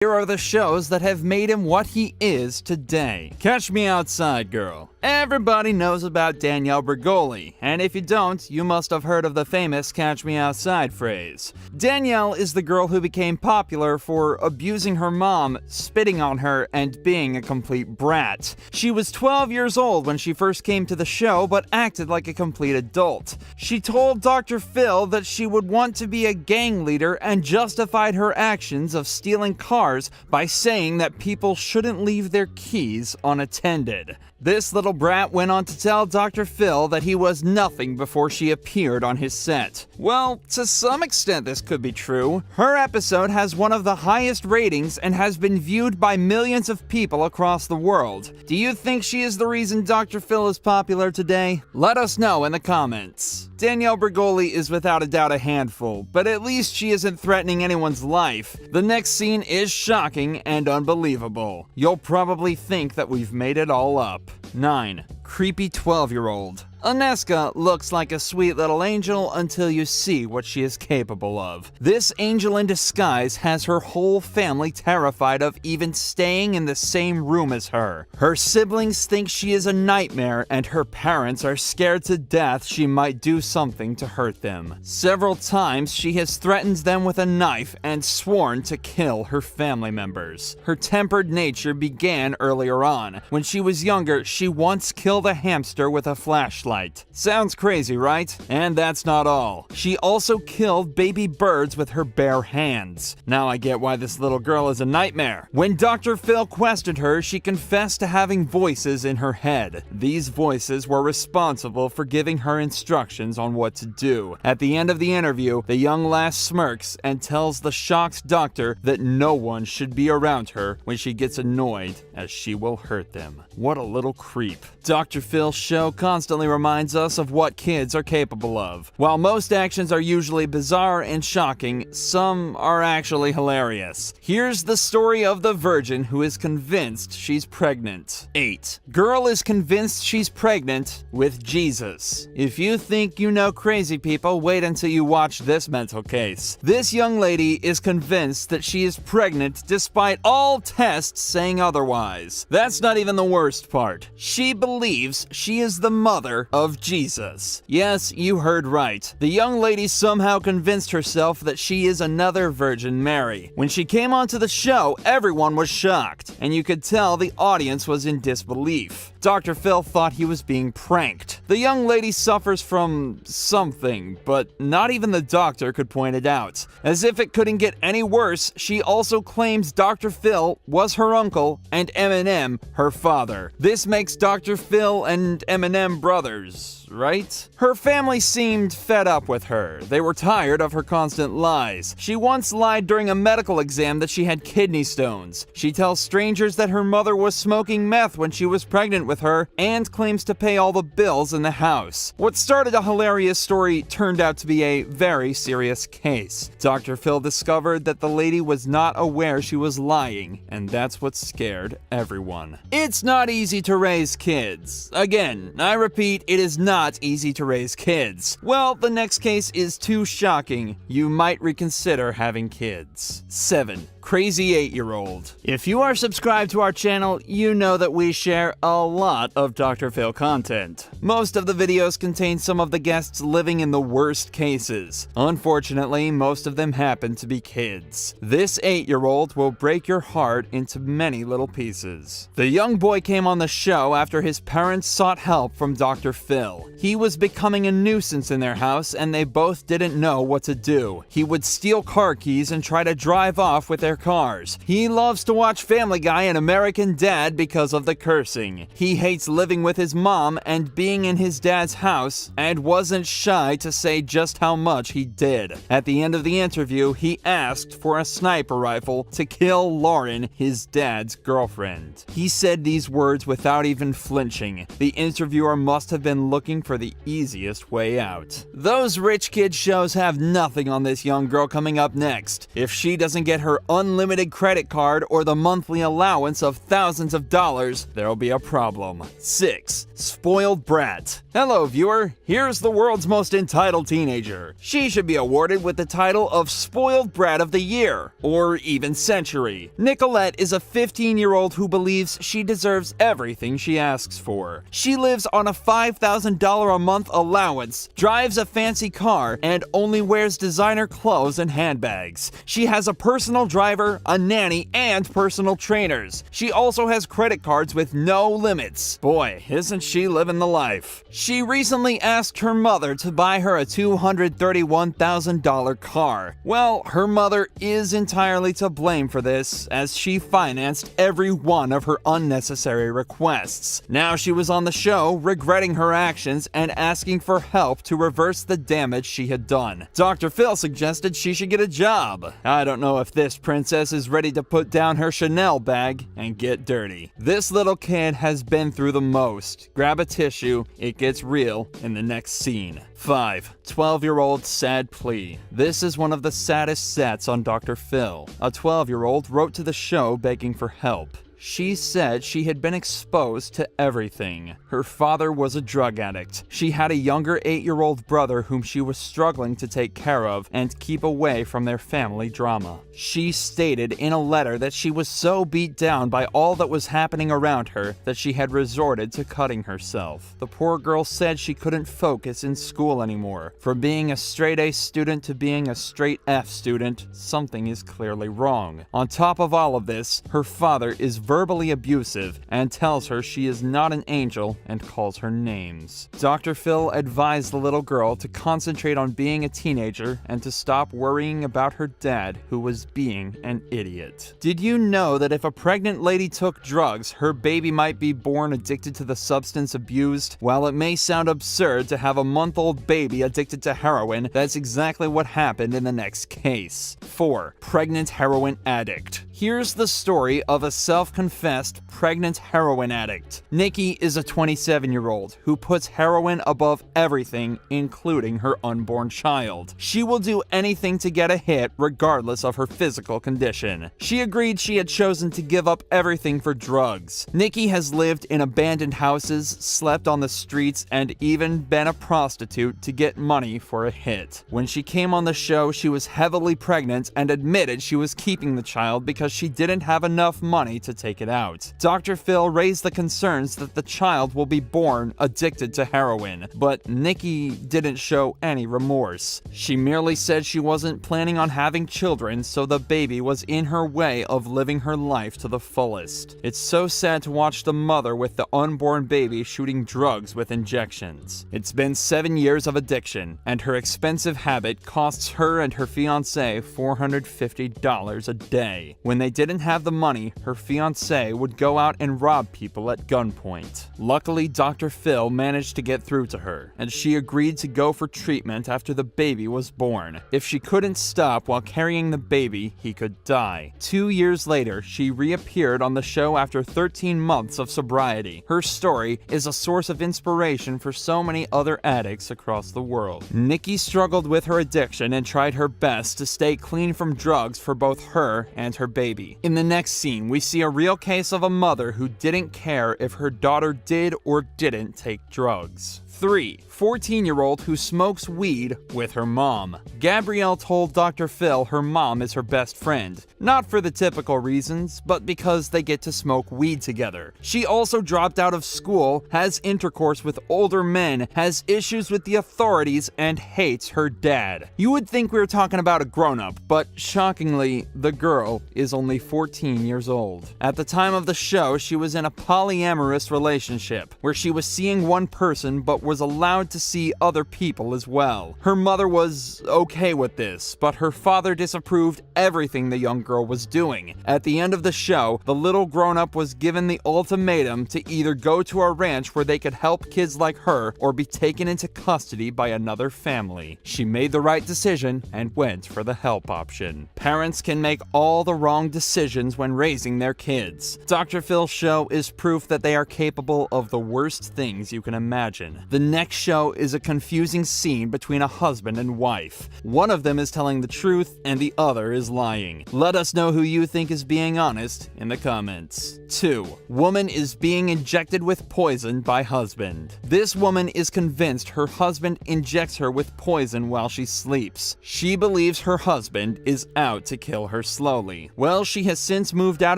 Here are the shows that have made him what he is today. Catch Me Outside Girl. Everybody knows about Danielle Bregoli, and if you don't, you must have heard of the famous Catch Me Outside phrase. Danielle is the girl who became popular for abusing her mom, spitting on her, and being a complete brat. She was 12 years old when she first came to the show, but acted like a complete adult. She told Dr. Phil that she would want to be a gang leader and justified her actions of stealing cars by saying that people shouldn't leave their keys unattended. This little brat went on to tell Dr. Phil that he was nothing before she appeared on his set. Well, to some extent this could be true. Her episode has one of the highest ratings and has been viewed by millions of people across the world. Do you think she is the reason Dr. Phil is popular today? Let us know in the comments. Danielle Bregoli is without a doubt a handful, but at least she isn't threatening anyone's life. The next scene is shocking and unbelievable. You'll probably think that we've made it all up. 9. Creepy 12-year-old. Aneska looks like a sweet little angel until you see what she is capable of. This angel in disguise has her whole family terrified of even staying in the same room as her. Her siblings think she is a nightmare, and her parents are scared to death she might do something to hurt them. Several times she has threatened them with a knife and sworn to kill her family members. Her tempered nature began earlier on. When she was younger, she once killed a hamster with a flashlight. Sounds crazy, right? And that's not all. She also killed baby birds with her bare hands. Now I get why this little girl is a nightmare. When Dr. Phil questioned her, she confessed to having voices in her head. These voices were responsible for giving her instructions on what to do. At the end of the interview, the young lass smirks and tells the shocked doctor that no one should be around her when she gets annoyed, as she will hurt them. What a little creep. Dr. Phil's show constantly reminds us of what kids are capable of. While most actions are usually bizarre and shocking, some are actually hilarious. Here's the story of the virgin who is convinced she's pregnant. 8. Girl is convinced she's pregnant with Jesus. If you think you know crazy people, wait until you watch this mental case. This young lady is convinced that she is pregnant despite all tests saying otherwise. That's not even the worst part. She believes she is the mother of Jesus. Yes, you heard right. The young lady somehow convinced herself that she is another Virgin Mary. When she came onto the show, everyone was shocked, and you could tell the audience was in disbelief. Dr. Phil thought he was being pranked. The young lady suffers from something, but not even the doctor could point it out. As if it couldn't get any worse, she also claims Dr. Phil was her uncle and Eminem her father. This makes Dr. Phil and Eminem brothers, right? Her family seemed fed up with her. They were tired of her constant lies. She once lied during a medical exam that she had kidney stones. She tells strangers that her mother was smoking meth when she was pregnant with her, and claims to pay all the bills in the house. What started a hilarious story turned out to be a very serious case. Dr. Phil discovered that the lady was not aware she was lying, and that's what scared everyone. It's not easy to raise kids. Again, I repeat, it is not easy to raise kids. Well, the next case is too shocking. You might reconsider having kids. 7. Crazy 8-year-old. If you are subscribed to our channel, you know that we share a lot of Dr. Phil content. Most of the videos contain some of the guests living in the worst cases. Unfortunately, most of them happen to be kids. This 8-year-old will break your heart into many little pieces. The young boy came on the show after his parents sought help from Dr. Phil. He was becoming a nuisance in their house, and they both didn't know what to do. He would steal car keys and try to drive off with their cars. He loves to watch Family Guy and American Dad because of the cursing. He hates living with his mom and being in his dad's house, and wasn't shy to say just how much he did. At the end of the interview, he asked for a sniper rifle to kill Lauren, his dad's girlfriend. He said these words without even flinching. The interviewer must have been looking for the easiest way out. Those rich kid shows have nothing on this young girl coming up next. If she doesn't get her unlimited credit card or the monthly allowance of thousands of dollars, there'll be a problem. 6. Spoiled brat. Hello, viewer. Here's the world's most entitled teenager. She should be awarded with the title of Spoiled Brat of the Year, or even Century. Nicolette is a 15-year-old who believes she deserves everything she asks for. She lives on a $5,000 a month allowance, drives a fancy car, and only wears designer clothes and handbags. She has a personal driver, a nanny, and personal trainers. She also has credit cards with no limits. Boy, isn't she living the life. She recently asked her mother to buy her a $231,000 car. Well, her mother is entirely to blame for this, as she financed every one of her unnecessary requests. Now she was on the show, regretting her actions and asking for help to reverse the damage she had done. Dr. Phil suggested she should get a job. I don't know if this princess is ready to put down her Chanel bag and get dirty. This little kid has been through the most. Grab a tissue, it gets real in the next scene. 5. 12-year-old sad plea. This is one of the saddest sets on Dr. Phil. A 12-year-old wrote to the show begging for help. She said she had been exposed to everything. Her father was a drug addict. She had a younger 8-year-old brother whom she was struggling to take care of and keep away from their family drama. She stated in a letter that she was so beat down by all that was happening around her that she had resorted to cutting herself. The poor girl said she couldn't focus in school anymore. From being a straight A student to being a straight F student, something is clearly wrong. On top of all of this, her father is verbally abusive and tells her she is not an angel and calls her names. Dr. Phil advised the little girl to concentrate on being a teenager and to stop worrying about her dad, who was being an idiot. Did you know that if a pregnant lady took drugs, her baby might be born addicted to the substance abused? While it may sound absurd to have a month-old baby addicted to heroin, that's exactly what happened in the next case. 4. Pregnant heroin addict. Here's the story of a self-confessed pregnant heroin addict. Nikki is a 27-year-old who puts heroin above everything, including her unborn child. She will do anything to get a hit, regardless of her physical condition. She agreed she had chosen to give up everything for drugs. Nikki has lived in abandoned houses, slept on the streets, and even been a prostitute to get money for a hit. When she came on the show, she was heavily pregnant and admitted she was keeping the child because she didn't have enough money to take it out. Dr. Phil raised the concerns that the child will be born addicted to heroin, but Nikki didn't show any remorse. She merely said she wasn't planning on having children, so the baby was in her way of living her life to the fullest. It's so sad to watch the mother with the unborn baby shooting drugs with injections. It's been 7 years of addiction, and her expensive habit costs her and her fiancé $450 a day. When they didn't have the money, her fiancé would go out and rob people at gunpoint. Luckily, Dr. Phil managed to get through to her, and she agreed to go for treatment after the baby was born. If she couldn't stop while carrying the baby, he could die. 2 years later, she reappeared on the show after 13 months of sobriety. Her story is a source of inspiration for so many other addicts across the world. Nikki struggled with her addiction and tried her best to stay clean from drugs for both her and her baby. In the next scene, we see a real case of a mother who didn't care if her daughter did or didn't take drugs. 3. 14-year-old who smokes weed with her mom. Gabrielle told Dr. Phil her mom is her best friend. Not for the typical reasons, but because they get to smoke weed together. She also dropped out of school, has intercourse with older men, has issues with the authorities, and hates her dad. You would think we were talking about a grown-up, but shockingly, the girl is only 14 years old. At the time of the show, she was in a polyamorous relationship, where she was seeing one person but was allowed to see other people as well. Her mother was okay with this, but her father disapproved everything the young girl was doing. At the end of the show, the little grown-up was given the ultimatum to either go to a ranch where they could help kids like her or be taken into custody by another family. She made the right decision and went for the help option. Parents can make all the wrong wrong decisions when raising their kids. Dr. Phil's show is proof that they are capable of the worst things you can imagine. The next show is a confusing scene between a husband and wife. One of them is telling the truth and the other is lying. Let us know who you think is being honest in the comments. 2. Woman is being injected with poison by husband. This woman is convinced her husband injects her with poison while she sleeps. She believes her husband is out to kill her slowly. Well, she has since moved out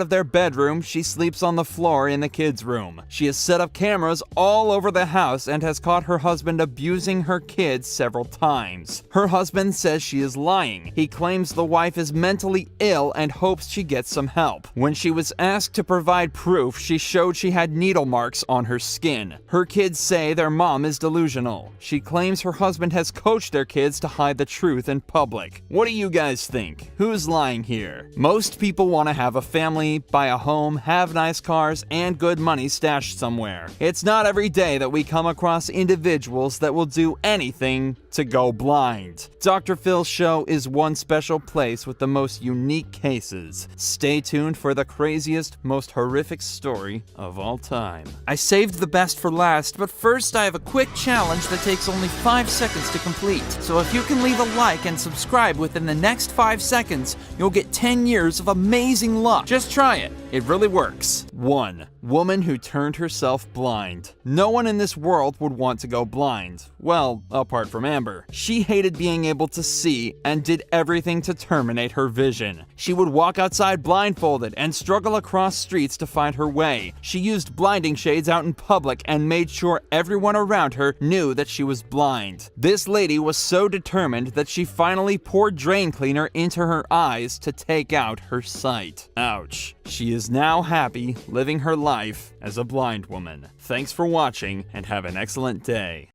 of their bedroom. She sleeps on the floor in the kids' room. She has set up cameras all over the house and has caught her husband abusing her kids several times. Her husband says she is lying. He claims the wife is mentally ill and hopes she gets some help. When she was asked to provide proof, she showed she had needle marks on her skin. Her kids say their mom is delusional. She claims her husband has coached their kids to hide the truth in public. What do you guys think? Who's lying here? Most people want to have a family, buy a home, have nice cars, and good money stashed somewhere. It's not every day that we come across individuals that will do anything to go blind. Dr. Phil's show is one special place with the most unique cases. Stay tuned for the craziest, most horrific story of all time. I saved the best for last, but first I have a quick challenge that takes only 5 seconds to complete. So if you can leave a like and subscribe within the next 5 seconds, you'll get 10 years of amazing luck. Just try it. It really works. 1. Woman who turned herself blind. No one in this world would want to go blind. Well, apart from Amber. She hated being able to see and did everything to terminate her vision. She would walk outside blindfolded and struggle across streets to find her way. She used blinding shades out in public and made sure everyone around her knew that she was blind. This lady was so determined that she finally poured drain cleaner into her eyes to take out her sight. Ouch. She is now happy living her life as a blind woman. Thanks for watching and have an excellent day.